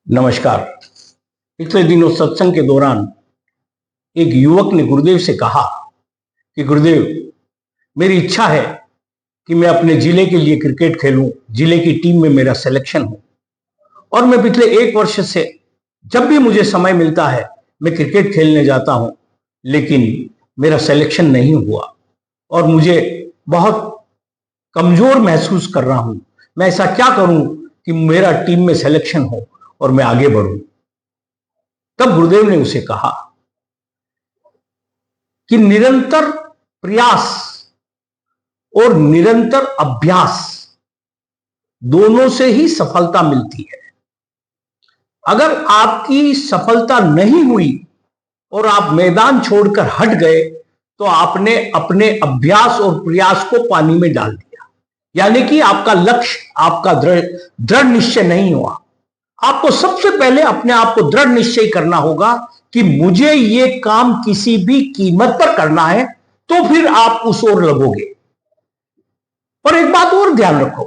नमस्कार। पिछले दिनों सत्संग के दौरान एक युवक ने गुरुदेव से कहा कि गुरुदेव, मेरी इच्छा है कि मैं अपने जिले के लिए क्रिकेट खेलूं, जिले की टीम में मेरा सिलेक्शन हो। और मैं पिछले 1 वर्ष से जब भी मुझे समय मिलता है मैं क्रिकेट खेलने जाता हूं, लेकिन मेरा सिलेक्शन नहीं हुआ और मुझे बहुत कमजोर महसूस कर रहा हूं। मैं ऐसा क्या करूं कि मेरा टीम में सिलेक्शन हो और मैं आगे बढ़ूं। तब गुरुदेव ने उसे कहा कि निरंतर प्रयास और निरंतर अभ्यास दोनों से ही सफलता मिलती है। अगर आपकी सफलता नहीं हुई और आप मैदान छोड़कर हट गए तो आपने अपने अभ्यास और प्रयास को पानी में डाल दिया, यानी कि आपका लक्ष्य, आपका दृढ़ निश्चय नहीं हुआ। आपको सबसे पहले अपने आप को दृढ़ निश्चय करना होगा कि मुझे ये काम किसी भी कीमत पर करना है, तो फिर आप उस ओर लगोगे। पर एक बात और ध्यान रखो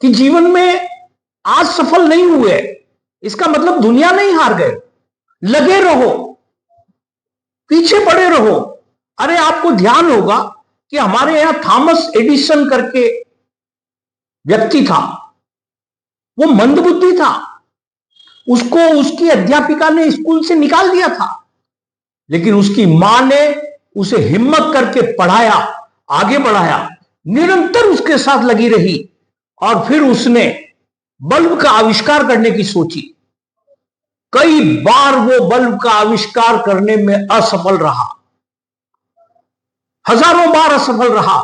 कि जीवन में आज सफल नहीं हुए इसका मतलब दुनिया नहीं हार गए। लगे रहो, पीछे पड़े रहो। अरे आपको ध्यान होगा कि हमारे यहां थॉमस एडिसन करके व्यक्ति था, वो मंदबुद्धि था, उसको उसकी अध्यापिका ने स्कूल से निकाल दिया था, लेकिन उसकी मां ने उसे हिम्मत करके पढ़ाया, आगे बढ़ाया, निरंतर उसके साथ लगी रही और फिर उसने बल्ब का आविष्कार करने की सोची। कई बार वो बल्ब का आविष्कार करने में असफल रहा, हजारों बार असफल रहा,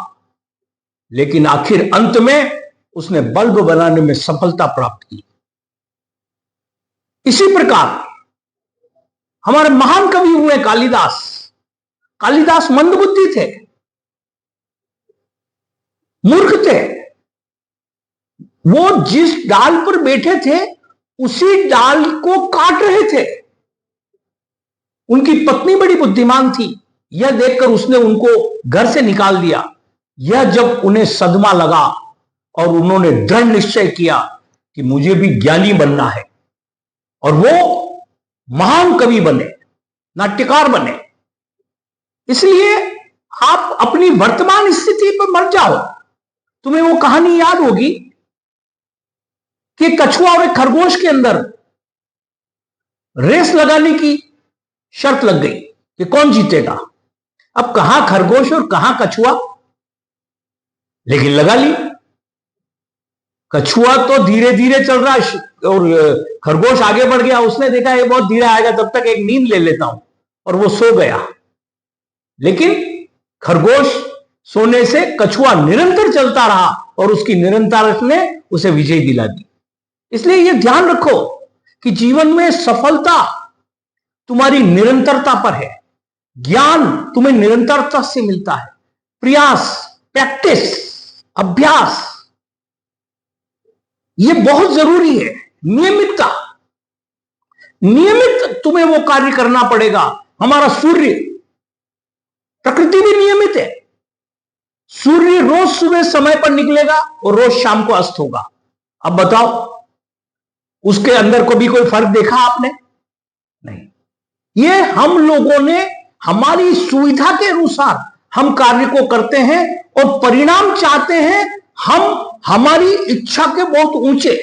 लेकिन आखिर अंत में उसने बल्ब बनाने में सफलता प्राप्त की। इसी प्रकार हमारे महान कवि हुए कालिदास। कालिदास मंदबुद्धि थे, मूर्ख थे। वो जिस डाल पर बैठे थे उसी डाल को काट रहे थे। उनकी पत्नी बड़ी बुद्धिमान थी, यह देखकर उसने उनको घर से निकाल दिया। यह जब उन्हें सदमा लगा और उन्होंने दृढ़ निश्चय किया कि मुझे भी ज्ञानी बनना है, और वो महान कवि बने, नाट्यकार बने। इसलिए आप अपनी वर्तमान स्थिति पर मत जाओ। तुम्हें वो कहानी याद होगी कि कछुआ और एक खरगोश के अंदर रेस लगाने की शर्त लग गई कि कौन जीतेगा। अब कहां खरगोश और कहां कछुआ, लेकिन लगा ली। कछुआ तो धीरे धीरे चल रहा है और खरगोश आगे बढ़ गया। उसने देखा ये बहुत धीरे आएगा, तब तक एक नींद ले लेता हूं, और वो सो गया। लेकिन खरगोश सोने से कछुआ निरंतर चलता रहा और उसकी निरंतरता ने उसे विजय दिला दी। इसलिए यह ध्यान रखो कि जीवन में सफलता तुम्हारी निरंतरता पर है। ज्ञान तुम्हें निरंतरता से मिलता है। प्रयास, प्रैक्टिस, अभ्यास, यह बहुत जरूरी है। नियमितता, नियमित तुम्हें वो कार्य करना पड़ेगा। हमारा सूर्य, प्रकृति भी नियमित है। सूर्य रोज सुबह समय पर निकलेगा और रोज शाम को अस्त होगा। अब बताओ, उसके अंदर को भी कोई फर्क देखा आपने? नहीं। ये हम लोगों ने हमारी सुविधा के अनुसार हम कार्य को करते हैं और परिणाम चाहते हैं हम हमारी इच्छा के बहुत ऊंचे,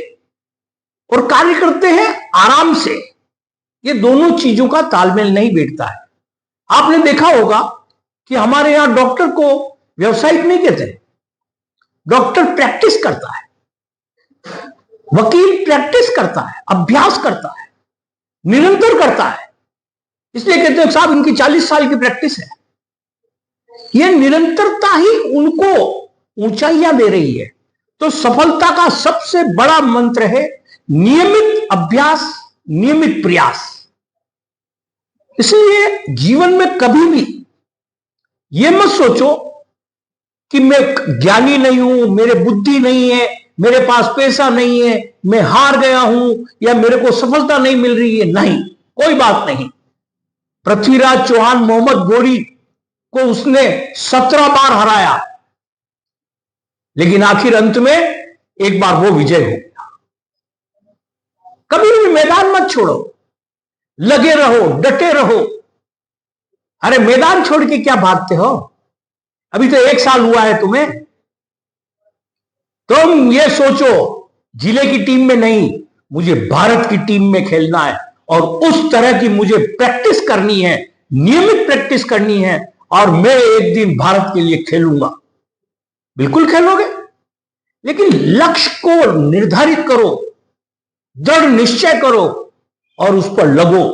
और कार्य करते हैं आराम से। ये दोनों चीजों का तालमेल नहीं बैठता है। आपने देखा होगा कि हमारे यहां डॉक्टर को व्यवसायिक नहीं कहते, डॉक्टर प्रैक्टिस करता है, वकील प्रैक्टिस करता है, अभ्यास करता है, निरंतर करता है। इसलिए कहते हैं साहब इनकी 40 साल की प्रैक्टिस है। यह निरंतरता ही उनको ऊंचाइयां दे रही है। तो सफलता का सबसे बड़ा मंत्र है नियमित अभ्यास, नियमित प्रयास। इसलिए जीवन में कभी भी यह मत सोचो कि मैं ज्ञानी नहीं हूं, मेरे बुद्धि नहीं है, मेरे पास पैसा नहीं है, मैं हार गया हूं, या मेरे को सफलता नहीं मिल रही है। नहीं, कोई बात नहीं। पृथ्वीराज चौहान मोहम्मद गौरी को उसने 17 बार हराया, लेकिन आखिर अंत में एक बार वो विजय हो गया। कभी भी मैदान मत छोड़ो, लगे रहो, डटे रहो। अरे मैदान छोड़ के क्या भागते हो? अभी तो 1 साल हुआ है तुम्हें। तुम ये सोचो, जिले की टीम में नहीं, मुझे भारत की टीम में खेलना है और उस तरह की मुझे प्रैक्टिस करनी है, नियमित प्रैक्टिस करनी है, और मैं एक दिन भारत के लिए खेलूंगा। बिल्कुल खेलोगे, लेकिन लक्ष्य को निर्धारित करो, दृढ़ निश्चय करो और उस पर लगो,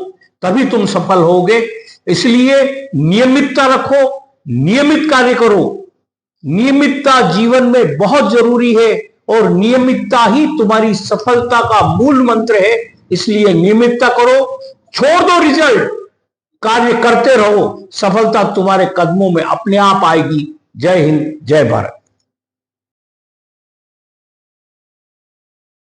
तभी तुम सफल होगे। इसलिए नियमितता रखो, नियमित कार्य करो। नियमितता जीवन में बहुत जरूरी है और नियमितता ही तुम्हारी सफलता का मूल मंत्र है। इसलिए नियमितता करो, छोड़ दो रिजल्ट, कार्य करते रहो, सफलता तुम्हारे कदमों में अपने आप आएगी। जय हिंद, जय भारत।